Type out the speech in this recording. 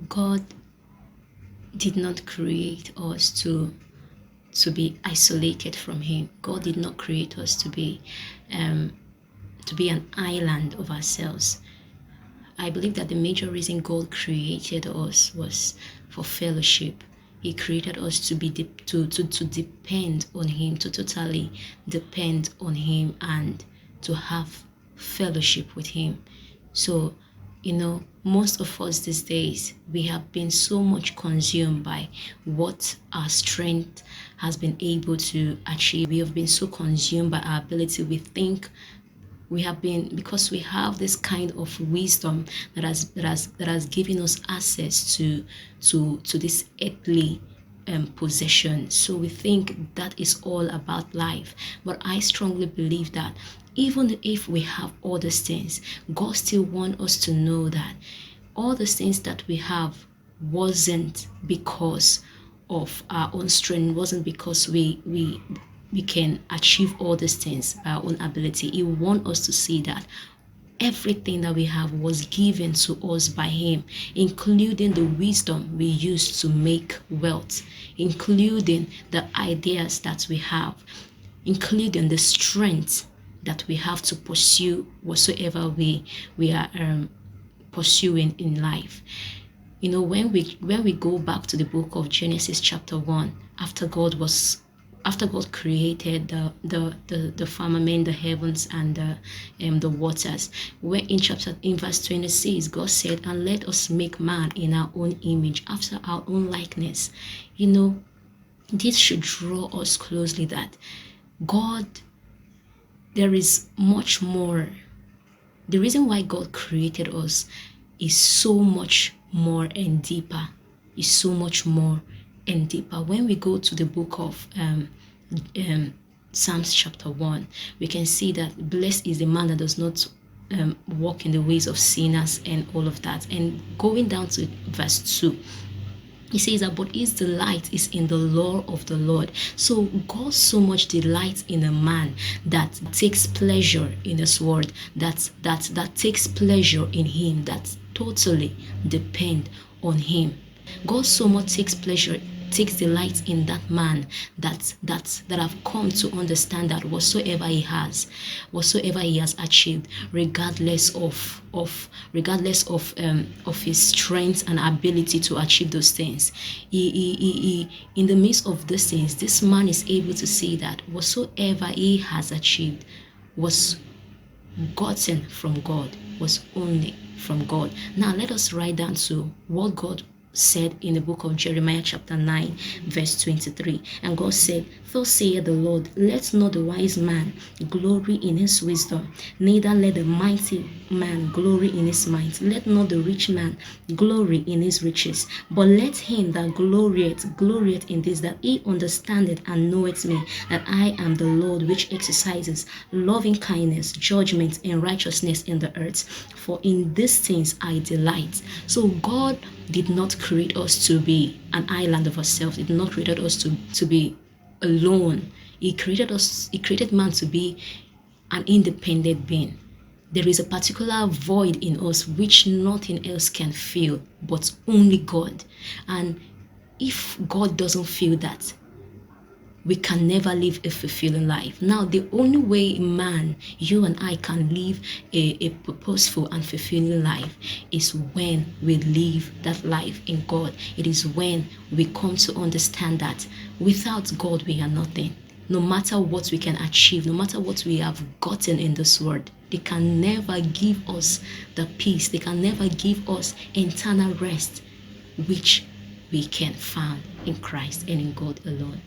God did not create us to be isolated from him. God did not create us to be an island of ourselves. I believe that the major reason God created us was for fellowship. He created us to be to depend on him, to totally depend on him, and to have fellowship with him. So, most of us these days, we have been so much consumed by what our strength has been able to achieve. We have been so consumed by our ability. We think we have been, because we have this kind of wisdom that has given us access to this earthly possession. So we think that is all about life. But I strongly believe that even if we have all these things, God still wants us to know that all the things that we have wasn't because of our own strength, wasn't because we can achieve all these things by our own ability. He wants us to see that everything that we have was given to us by him, including the wisdom we use to make wealth, including the ideas that we have, including the strength that we have to pursue whatsoever we are pursuing in life. When we go back to the book of Genesis chapter 1, after God created the firmament, the heavens, and the waters, where in verse 26, God said, "And let us make man in our own image, after our own likeness." This should draw us closely that God, there is much more. The reason why God created us is so much more and deeper. Is so much more and deeper. When we go to the book of Psalms chapter 1, we can see that blessed is the man that does not walk in the ways of sinners and all of that. And going down to verse 2, he says that, "But his delight is in the law of the Lord." So God so much delights in a man that takes pleasure in his word, that takes pleasure in him, that totally depend on him. God so much takes delight in that man that have come to understand that whatsoever he has achieved, regardless of his strength and ability to achieve those things, he in the midst of these things, this man is able to see that whatsoever he has achieved was gotten from God, was only from God. Now let us write down to what God said in the book of Jeremiah chapter 9 verse 23. And God said, "Thus saith the Lord, let not the wise man glory in his wisdom, neither let the mighty man glory in his might, let not the rich man glory in his riches, but let him that glorieth in this, that he understandeth and knoweth me, that I am the Lord which exercises loving kindness, judgment, and righteousness in the earth. For in these things I delight." So God did not create us to be an island of ourselves. He did not create us to be alone. He created man to be an independent being. There is a particular void in us which nothing else can fill, but only God. And if God doesn't fill that, we can never live a fulfilling life. Now, the only way man, you and I, can live a purposeful and fulfilling life is when we live that life in God. It is when we come to understand that without God, we are nothing. No matter what we can achieve, no matter what we have gotten in this world, they can never give us the peace. They can never give us internal rest, which we can find in Christ and in God alone.